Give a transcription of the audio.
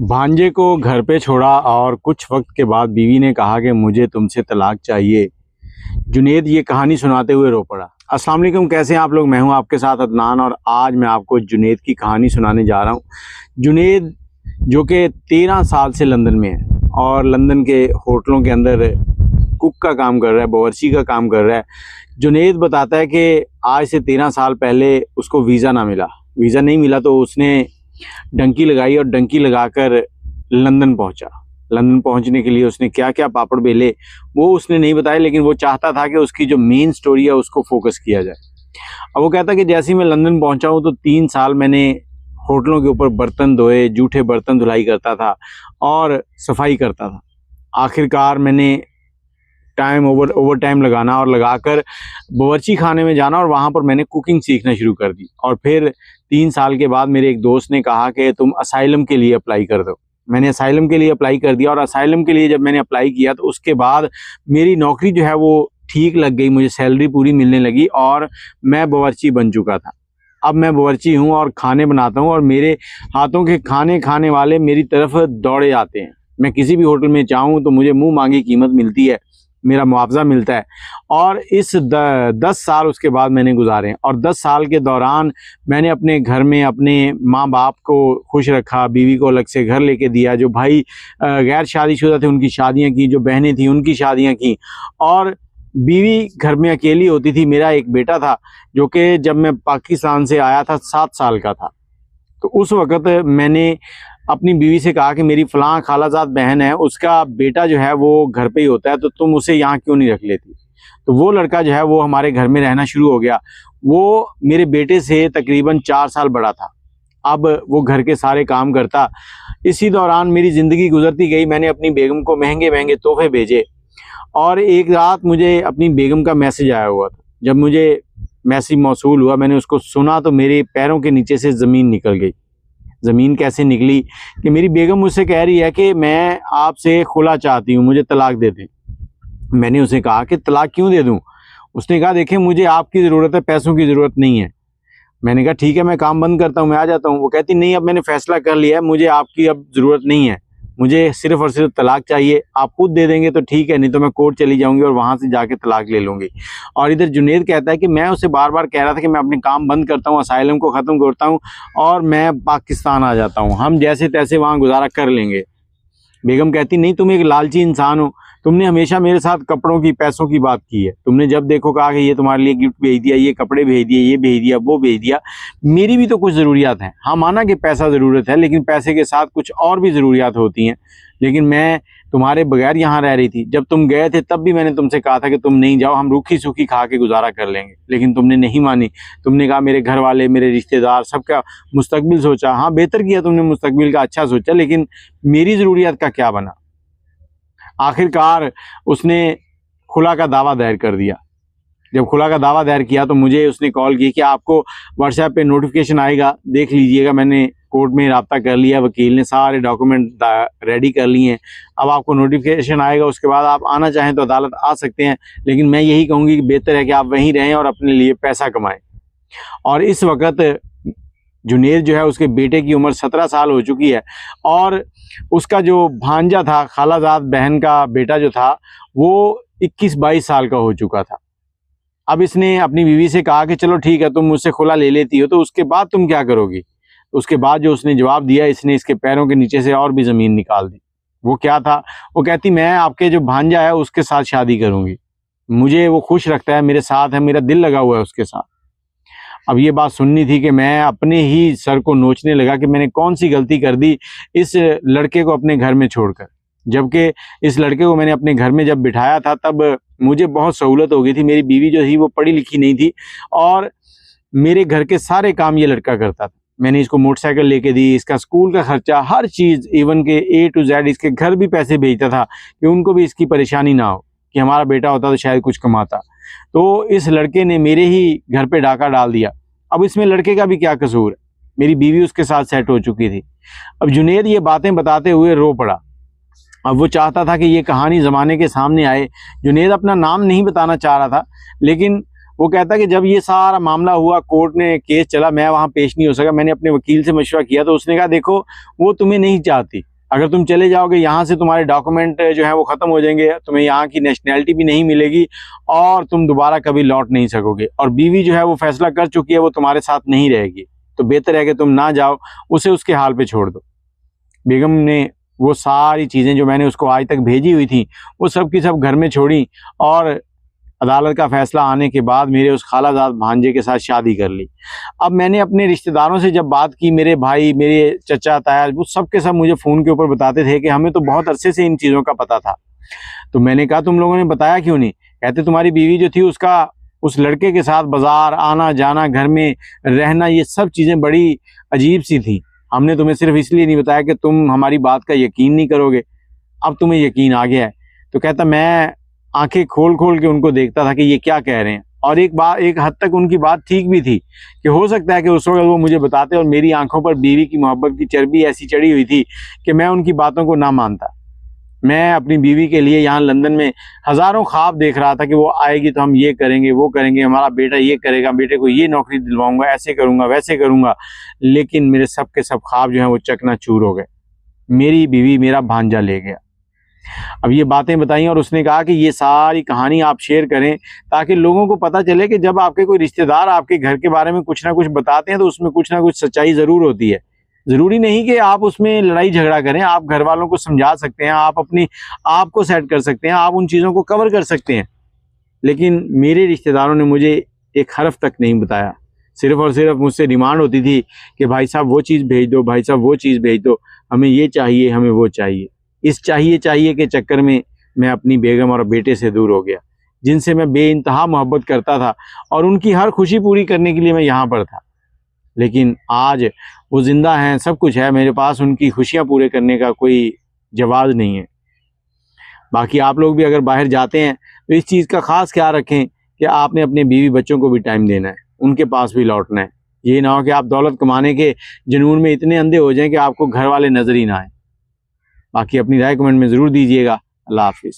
भांजे को घर पे छोड़ा और कुछ वक्त के बाद बीवी ने कहा कि मुझे तुमसे तलाक चाहिए। जुनेद ये कहानी सुनाते हुए रो पड़ा। अस्सलाम वालेकुम, कैसे हैं आप लोग। मैं हूं आपके साथ अदनान और आज मैं आपको जुनेद की कहानी सुनाने जा रहा हूं। जुनेद जो कि 13 साल से लंदन में है और लंदन के होटलों के अंदर कुक का काम कर रहा है, बावर्ची का काम कर रहा है। जुनेद बताता है कि आज से 13 साल पहले उसको वीज़ा ना मिला। वीज़ा नहीं मिला तो उसने डंकी लगाई और डंकी लगाकर लंदन पहुंचा। लंदन पहुंचने के लिए उसने क्या क्या पापड़ बेले वो उसने नहीं बताया, लेकिन वो चाहता था कि उसकी जो मेन स्टोरी है उसको फोकस किया जाए। अब वो कहता कि जैसे ही मैं लंदन पहुंचा हूं तो 3 साल मैंने होटलों के ऊपर बर्तन धोए, जूठे बर्तन धुलाई करता था और सफाई करता था। आखिरकार मैंने ओवर टाइम लगाना और लगाकर बावर्ची खाने में जाना और वहाँ पर मैंने कुकिंग सीखना शुरू कर दी। और फिर 3 साल के बाद मेरे एक दोस्त ने कहा कि तुम असाइलम के लिए अप्लाई कर दो। मैंने असाइलम के लिए अप्लाई कर दिया और असाइलम के लिए जब मैंने अप्लाई किया तो उसके बाद मेरी नौकरी जो है वो ठीक लग गई, मुझे सैलरी पूरी मिलने लगी और मैं बावर्ची बन चुका था। अब मैं बावर्ची हूँ और खाने बनाता हूँ और मेरे हाथों के खाने खाने वाले मेरी तरफ दौड़े आते हैं। मैं किसी भी होटल में चाहूँ तो मुझे मुँह मांगी कीमत मिलती है, मेरा मुआवजा मिलता है। और इस 10 साल उसके बाद मैंने गुजारे हैं और 10 साल के दौरान मैंने अपने घर में अपने माँ बाप को खुश रखा, बीवी को अलग से घर लेके दिया, जो भाई गैर शादीशुदा थे उनकी शादियां की, जो बहनें थी उनकी शादियां की और बीवी घर में अकेली होती थी। मेरा एक बेटा था जो कि जब मैं पाकिस्तान से आया था 7 साल का था। तो उस वक़्त मैंने अपनी बीवी से कहा कि मेरी फ़लाँ खालाजाद बहन है, उसका बेटा जो है वो घर पे ही होता है, तो तुम उसे यहाँ क्यों नहीं रख लेती। तो वो लड़का जो है वो हमारे घर में रहना शुरू हो गया। वो मेरे बेटे से तकरीबन 4 साल बड़ा था। अब वो घर के सारे काम करता। इसी दौरान मेरी ज़िंदगी गुजरती गई। मैंने अपनी बेगम को महंगे महंगे तोहफे भेजे और एक रात मुझे अपनी बेगम का मैसेज आया हुआ था। जब मुझे मैसेज मौसूल हुआ, मैंने उसको सुना तो मेरे पैरों के नीचे से ज़मीन निकल गई। ज़मीन कैसे निकली कि मेरी बेगम मुझसे कह रही है कि मैं आपसे खुला चाहती हूँ, मुझे तलाक दे दें। मैंने उसे कहा कि तलाक क्यों दे दूँ। उसने कहा देखिए मुझे आपकी ज़रूरत है, पैसों की ज़रूरत नहीं है। मैंने कहा ठीक है, मैं काम बंद करता हूँ, मैं आ जाता हूँ। वो कहती नहीं, अब मैंने फ़ैसला कर लिया है, मुझे आपकी अब ज़रूरत नहीं है, मुझे सिर्फ़ और सिर्फ तलाक चाहिए। आप खुद दे देंगे तो ठीक है, नहीं तो मैं कोर्ट चली जाऊंगी और वहाँ से जाके तलाक ले लूँगी। और इधर जुनेद कहता है कि मैं उसे बार बार कह रहा था कि मैं अपने काम बंद करता हूँ, असाइलम को ख़त्म करता हूँ और मैं पाकिस्तान आ जाता हूँ, हम जैसे तैसे वहाँ गुजारा कर लेंगे। बेगम कहती नहीं, तुम एक लालची इंसान हो, तुमने हमेशा मेरे साथ कपड़ों की, पैसों की बात की है। तुमने जब देखो कहा कि ये तुम्हारे लिए गिफ्ट भेज दिया, ये कपड़े भेज दिए, ये भेज दिया, वो भेज दिया। मेरी भी तो कुछ ज़रूरियात हैं। हाँ माना कि पैसा ज़रूरत है, लेकिन पैसे के साथ कुछ और भी ज़रूरियात होती हैं। लेकिन मैं तुम्हारे बगैर यहाँ रह रही थी। जब तुम गए थे तब भी मैंने तुमसे कहा था कि तुम नहीं जाओ, हम रूखी सूखी खा के गुजारा कर लेंगे, लेकिन तुमने नहीं मानी। तुमने कहा मेरे घर वाले, मेरे रिश्तेदार, सबका मुस्तकबिल सोचा। हाँ बेहतर किया तुमने, मुस्तकबिल का अच्छा सोचा, लेकिन मेरी ज़रूरियात का क्या बना। आखिरकार उसने खुला का दावा दायर कर दिया। जब खुला का दावा दायर किया तो मुझे उसने कॉल की कि आपको व्हाट्सएप पे नोटिफिकेशन आएगा, देख लीजिएगा। मैंने कोर्ट में रब्ता कर लिया, वकील ने सारे डॉक्यूमेंट रेडी कर लिए हैं। अब आपको नोटिफिकेशन आएगा, उसके बाद आप आना चाहें तो अदालत आ सकते हैं, लेकिन मैं यही कहूँगी कि बेहतर है कि आप वहीं रहें और अपने लिए पैसा कमाएं। और इस वक्त जुनेद जो है उसके बेटे की उम्र 17 साल हो चुकी है और उसका जो भांजा था, खालाजाद बहन का बेटा जो था, वो 21-22 साल का हो चुका था। अब इसने अपनी बीवी से कहा कि चलो ठीक है, तुम मुझसे खुला ले लेती हो तो उसके बाद तुम क्या करोगी। उसके बाद जो उसने जवाब दिया, इसने इसके पैरों के नीचे से और भी ज़मीन निकाल दी। वो क्या था, वो कहती मैं आपके जो भांजा है उसके साथ शादी करूँगी, मुझे वो खुश रखता है, मेरे साथ है, मेरा दिल लगा हुआ है उसके साथ। अब ये बात सुननी थी कि मैं अपने ही सर को नोचने लगा कि मैंने कौन सी गलती कर दी इस लड़के को अपने घर में छोड़कर। जबकि इस लड़के को मैंने अपने घर में जब बिठाया था तब मुझे बहुत सहूलत हो गई थी। मेरी बीवी जो थी वो पढ़ी लिखी नहीं थी और मेरे घर के सारे काम ये लड़का करता था। मैंने इसको मोटरसाइकिल लेके दी, इसका स्कूल का खर्चा, हर चीज़, इवन के A to Z, इसके घर भी पैसे भेजता था कि उनको भी इसकी परेशानी ना हो कि हमारा बेटा होता तो शायद कुछ कमाता। तो इस लड़के ने मेरे ही घर पे डाका डाल दिया। अब इसमें लड़के का भी क्या कसूर है, मेरी बीवी उसके साथ सेट हो चुकी थी। अब जुनेद ये बातें बताते हुए रो पड़ा। अब वो चाहता था कि ये कहानी ज़माने के सामने आए। जुनेद अपना नाम नहीं बताना चाह रहा था, लेकिन वो कहता कि जब ये सारा मामला हुआ, कोर्ट में केस चला, मैं वहाँ पेश नहीं हो सका। मैंने अपने वकील से मशवरा किया तो उसने कहा देखो वो तुम्हें नहीं चाहती, अगर तुम चले जाओगे यहाँ से, तुम्हारे डॉक्यूमेंट जो है वो ख़त्म हो जाएंगे, तुम्हें यहाँ की नेशनैलिटी भी नहीं मिलेगी और तुम दोबारा कभी लौट नहीं सकोगे। और बीवी जो है वो फैसला कर चुकी है, वो तुम्हारे साथ नहीं रहेगी, तो बेहतर है कि तुम ना जाओ, उसे उसके हाल पे छोड़ दो। बेगम ने वो सारी चीज़ें जो मैंने उसको आज तक भेजी हुई थी वो सब की सब घर में छोड़ी और अदालत का फैसला आने के बाद मेरे उस खालाजाद भांजे के साथ शादी कर ली। अब मैंने अपने रिश्तेदारों से जब बात की, मेरे भाई, मेरे चचा, ताया, वो सब के सब मुझे फ़ोन के ऊपर बताते थे कि हमें तो बहुत अरसे से इन चीज़ों का पता था। तो मैंने कहा तुम लोगों ने बताया क्यों नहीं? कहते तुम्हारी बीवी जो थी उसका उस लड़के के साथ बाज़ार आना जाना, घर में रहना, ये सब चीज़ें बड़ी अजीब सी थी। हमने तुम्हें सिर्फ इसलिए नहीं बताया कि तुम हमारी बात का यकीन नहीं करोगे, अब तुम्हें यकीन आ गया है। तो कहता मैं आंखें खोल खोल के उनको देखता था कि ये क्या कह रहे हैं, और एक हद तक उनकी बात ठीक भी थी कि हो सकता है कि उस वक्त वो मुझे बताते और मेरी आंखों पर बीवी की मोहब्बत की चर्बी ऐसी चढ़ी हुई थी कि मैं उनकी बातों को ना मानता। मैं अपनी बीवी के लिए यहाँ लंदन में हज़ारों ख्वाब देख रहा था कि वो आएगी तो हम ये करेंगे, वो करेंगे, हमारा बेटा ये करेगा, बेटे को ये नौकरी दिलवाऊंगा, ऐसे करूंगा, वैसे करूंगा। लेकिन मेरे सब के सब ख्वाब जो हैं वो चकनाचूर हो गए। मेरी बीवी मेरा भांजा ले गया। अब ये बातें बताई और उसने कहा कि ये सारी कहानी आप शेयर करें ताकि लोगों को पता चले कि जब आपके कोई रिश्तेदार आपके घर के बारे में कुछ ना कुछ बताते हैं तो उसमें कुछ ना कुछ सच्चाई ज़रूर होती है। ज़रूरी नहीं कि आप उसमें लड़ाई झगड़ा करें, आप घर वालों को समझा सकते हैं, आप अपनी आप को सेट कर सकते हैं, आप उन चीज़ों को कवर कर सकते हैं। लेकिन मेरे रिश्तेदारों ने मुझे एक हर्फ तक नहीं बताया। सिर्फ़ और सिर्फ मुझसे डिमांड होती थी कि भाई साहब वो चीज़ भेज दो, भाई साहब वो चीज़ भेज दो, हमें ये चाहिए, हमें वो चाहिए। इस चाहिए के चक्कर में मैं अपनी बेगम और बेटे से दूर हो गया, जिनसे मैं बेइंतहा मोहब्बत करता था और उनकी हर खुशी पूरी करने के लिए मैं यहाँ पर था। लेकिन आज वो ज़िंदा हैं, सब कुछ है मेरे पास, उनकी खुशियाँ पूरे करने का कोई जवाब नहीं है। बाकी आप लोग भी अगर बाहर जाते हैं तो इस चीज़ का ख़ास ख्याल रखें कि आपने अपने बीवी बच्चों को भी टाइम देना है, उनके पास भी लौटना है। ये ना हो कि आप दौलत कमाने के जुनून में इतने अंधे हो जाएं कि आपको घर वाले नज़र ही ना आए। बाकी अपनी राय कमेंट में ज़रूर दीजिएगा। अल्लाह हाफिज़।